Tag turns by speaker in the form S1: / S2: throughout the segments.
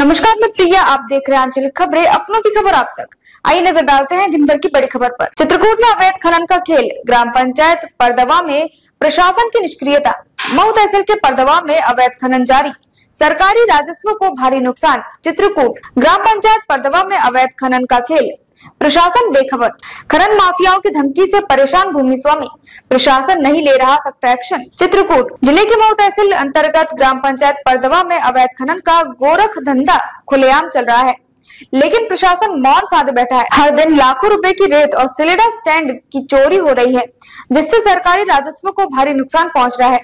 S1: नमस्कार, मैं प्रिया। आप देख रहे हैं आंचलिक खबरें, अपनों की खबर आप तक। आइए नजर डालते हैं दिन भर की बड़ी खबर पर। चित्रकूट में अवैध खनन का खेल, ग्राम पंचायत परदवा में प्रशासन की निष्क्रियता। मऊ तहसील के परदवा में अवैध खनन जारी, सरकारी राजस्व को भारी नुकसान। चित्रकूट ग्राम पंचायत परदवा में अवैध खनन का खेल, प्रशासन बेखबर। खनन माफियाओं की धमकी से परेशान भूमि स्वामी, प्रशासन नहीं ले रहा सख्त एक्शन। चित्रकूट जिले के मऊ तहसील अंतर्गत ग्राम पंचायत परदवा में अवैध खनन का गोरख धंधा खुलेआम चल रहा है, लेकिन प्रशासन मौन साधे बैठा है। हर दिन लाखों रुपए की रेत और सिलेडा सैंड की चोरी हो रही है, जिससे सरकारी राजस्व को भारी नुकसान पहुंच रहा है।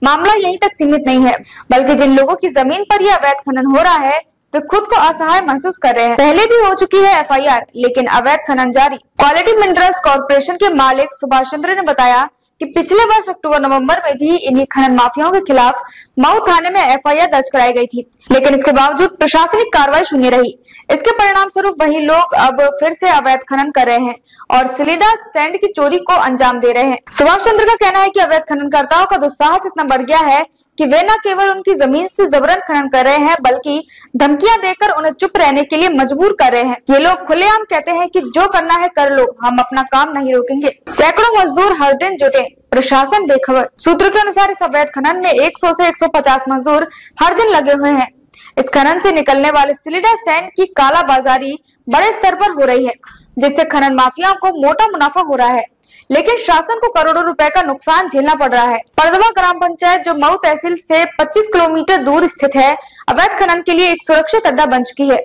S1: मामला यहीं तक सीमित नहीं है, बल्कि जिन लोगों की जमीन पर यह अवैध खनन हो रहा है वे खुद को असहाय महसूस कर रहे हैं। पहले भी हो चुकी है FIR, लेकिन अवैध खनन जारी। क्वालिटी मिनरल्स कॉर्पोरेशन के मालिक सुभाष चंद्र ने बताया कि पिछले वर्ष अक्टूबर-नवंबर में भी इन्हीं खनन माफियाओं के खिलाफ मऊ थाने में FIR दर्ज कराई गई थी, लेकिन इसके बावजूद प्रशासनिक कार्रवाई शून्य रही। इसके परिणाम स्वरूप वही लोग अब फिर से अवैध खनन कर रहे हैं और सिलिडा सैंड की चोरी को अंजाम दे रहे हैं। सुभाष चंद्र का कहना है कि अवैध खननकर्ताओं का दुस्साहस इतना बढ़ गया है कि वे न केवल उनकी जमीन से जबरन खनन कर रहे हैं, बल्कि धमकियां देकर उन्हें चुप रहने के लिए मजबूर कर रहे हैं। ये लोग खुलेआम कहते हैं कि जो करना है कर लो, हम अपना काम नहीं रोकेंगे। सैकड़ों मजदूर हर दिन जुटे, प्रशासन बेखबर। सूत्रों के अनुसार इस अवैध खनन में 100 से 150 मजदूर हर दिन लगे हुए हैं। इस खनन से निकलने वाले सिलिडा सैंड की कालाबाजारी बड़े स्तर पर हो रही है, जिससे खनन माफियाओं को मोटा मुनाफा हो रहा है, लेकिन शासन को करोड़ों रुपए का नुकसान झेलना पड़ रहा है। परदवा ग्राम पंचायत, जो मऊ तहसील से 25 किलोमीटर दूर स्थित है, अवैध खनन के लिए एक सुरक्षित अड्डा बन चुकी है।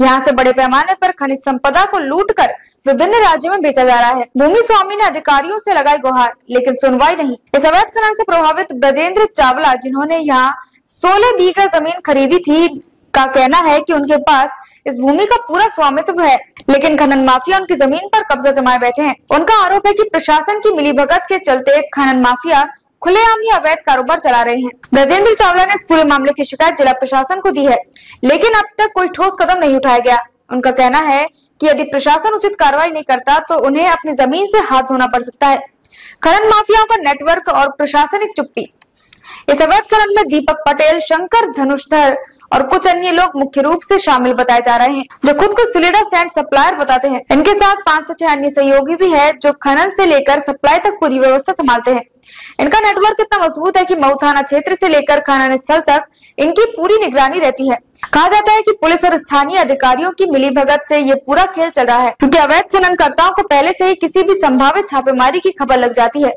S1: यहाँ से बड़े पैमाने पर खनिज संपदा को लूटकर विभिन्न राज्यों में बेचा जा रहा है। भूमि स्वामी ने अधिकारियों से लगाई गुहार, लेकिन सुनवाई नहीं। इस अवैध खनन से प्रभावित ब्रजेंद्र चावला, जिन्होंने यहाँ 16 बीघा जमीन खरीदी थी, का कहना है कि उनके पास इस भूमि का पूरा स्वामित्व है, लेकिन खनन माफिया उनकी जमीन पर कब्जा जमाए बैठे हैं। उनका आरोप है कि प्रशासन की मिलीभगत के चलते खनन माफिया खुलेआम ही अवैध कारोबार चला रहे हैं। ब्रजेंद्र चावला ने इस पूरे मामले की शिकायत जिला प्रशासन को दी है, लेकिन अब तक कोई ठोस कदम नहीं उठाया गया। उनका कहना है कि यदि प्रशासन उचित कार्रवाई नहीं करता तो उन्हें अपनी जमीन से हाथ धोना पड़ सकता है। खनन माफियाओं का नेटवर्क और प्रशासनिक चुप्पी। इस अवैध खनन में दीपक पटेल, शंकर धनुषधर और कुछ अन्य लोग मुख्य रूप से शामिल बताए जा रहे हैं, जो खुद को सिलिडा सैंड सप्लायर बताते हैं। इनके साथ 5 से 6 अन्य सहयोगी भी है, जो खनन से लेकर सप्लाई तक पूरी व्यवस्था संभालते हैं। इनका नेटवर्क इतना मजबूत है कि मऊ थाना क्षेत्र से लेकर खनन स्थल तक इनकी पूरी निगरानी रहती है। कहा जाता है कि पुलिस और स्थानीय अधिकारियों की मिलीभगत से ये पूरा खेल चल रहा है, क्योंकि अवैध खननकर्ताओं को पहले से ही किसी भी संभावित छापेमारी की खबर लग जाती है।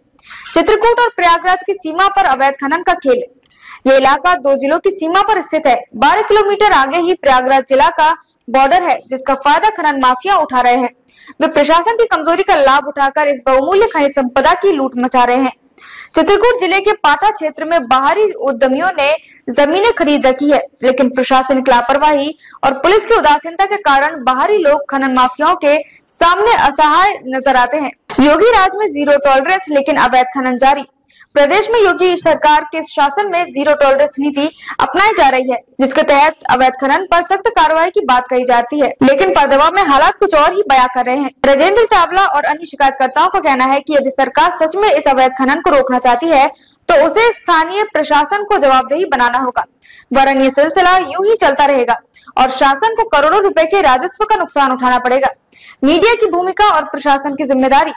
S1: चित्रकूट और प्रयागराज की सीमा पर अवैध खनन का खेल। ये इलाका 2 जिलों की सीमा पर स्थित है। 12 किलोमीटर आगे ही प्रयागराज जिला का बॉर्डर है, जिसका फायदा खनन माफिया उठा रहे हैं। वे प्रशासन की कमजोरी का लाभ उठाकर इस बहुमूल्य खनिज संपदा की लूट मचा रहे हैं। चित्रकूट जिले के पाटा क्षेत्र में बाहरी उद्यमियों ने जमीनें खरीद रखी है, लेकिन प्रशासनिक लापरवाही और पुलिस की उदासीनता के कारण बाहरी लोग खनन माफियाओं के सामने असहाय नजर आते हैं। योगी राज में जीरो टॉलरेंस, लेकिन अवैध खनन जारी। प्रदेश में योगी सरकार के शासन में जीरो टॉलरेंस नीति अपनाई जा रही है, जिसके तहत अवैध खनन पर सख्त कार्रवाई की बात कही जाती है, लेकिन परदवा में हालात कुछ और ही बयां कर रहे हैं। ब्रजेंद्र चावला और अन्य शिकायतकर्ताओं का कहना है कि यदि सरकार सच में इस अवैध खनन को रोकना चाहती है तो उसे स्थानीय प्रशासन को जवाबदेही बनाना होगा, वरना ये सिलसिला यूं ही चलता रहेगा और शासन को करोड़ों रुपए के राजस्व का नुकसान उठाना पड़ेगा। मीडिया की भूमिका और प्रशासन की जिम्मेदारी।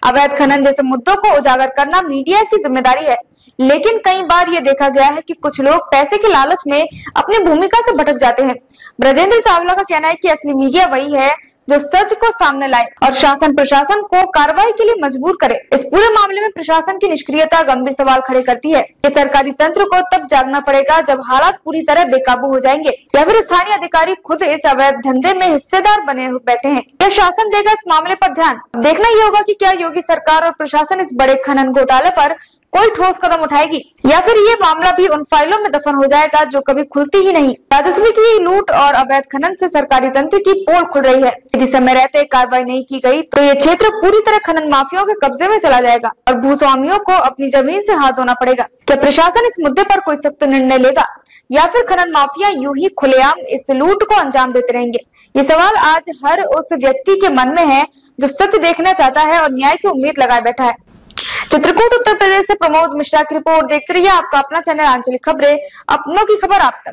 S1: अवैध खनन जैसे मुद्दों को उजागर करना मीडिया की जिम्मेदारी है, लेकिन कई बार ये देखा गया है कि कुछ लोग पैसे के लालच में अपनी भूमिका से भटक जाते हैं। ब्रजेंद्र चावला का कहना है कि असली मीडिया वही है जो सच को सामने लाए और शासन प्रशासन को कार्रवाई के लिए मजबूर करे। इस पूरे मामले में प्रशासन की निष्क्रियता गंभीर सवाल खड़े करती है कि सरकारी तंत्र को तब जागना पड़ेगा जब हालात पूरी तरह बेकाबू हो जाएंगे, या फिर स्थानीय अधिकारी खुद इस अवैध धंधे में हिस्सेदार बने बैठे हैं। क्या शासन देगा इस मामले पर ध्यान? देखना ये होगा कि क्या योगी सरकार और प्रशासन इस बड़े खनन घोटाले पर कोई ठोस कदम उठाएगी, या फिर ये मामला भी उन फाइलों में दफन हो जाएगा जो कभी खुलती ही नहीं। राजस्व की लूट और अवैध खनन से सरकारी तंत्र की पोल खुल रही है। यदि समय रहते कार्रवाई नहीं की गई तो ये क्षेत्र पूरी तरह खनन माफियाओं के कब्जे में चला जाएगा और भूस्वामियों को अपनी जमीन से हाथ धोना पड़ेगा। क्या प्रशासन इस मुद्दे पर कोई सख्त निर्णय लेगा, या फिर खनन माफिया यूं ही खुलेआम इस लूट को अंजाम देते रहेंगे? ये सवाल आज हर उस व्यक्ति के मन में है जो सच देखना चाहता है और न्याय की उम्मीद लगाए बैठा है। चित्रकूट उत्तर प्रदेश से प्रमोद मिश्रा की रिपोर्ट। देखते रहिए आपका अपना चैनल आंचलिक खबरें, अपनों की खबर आप तक।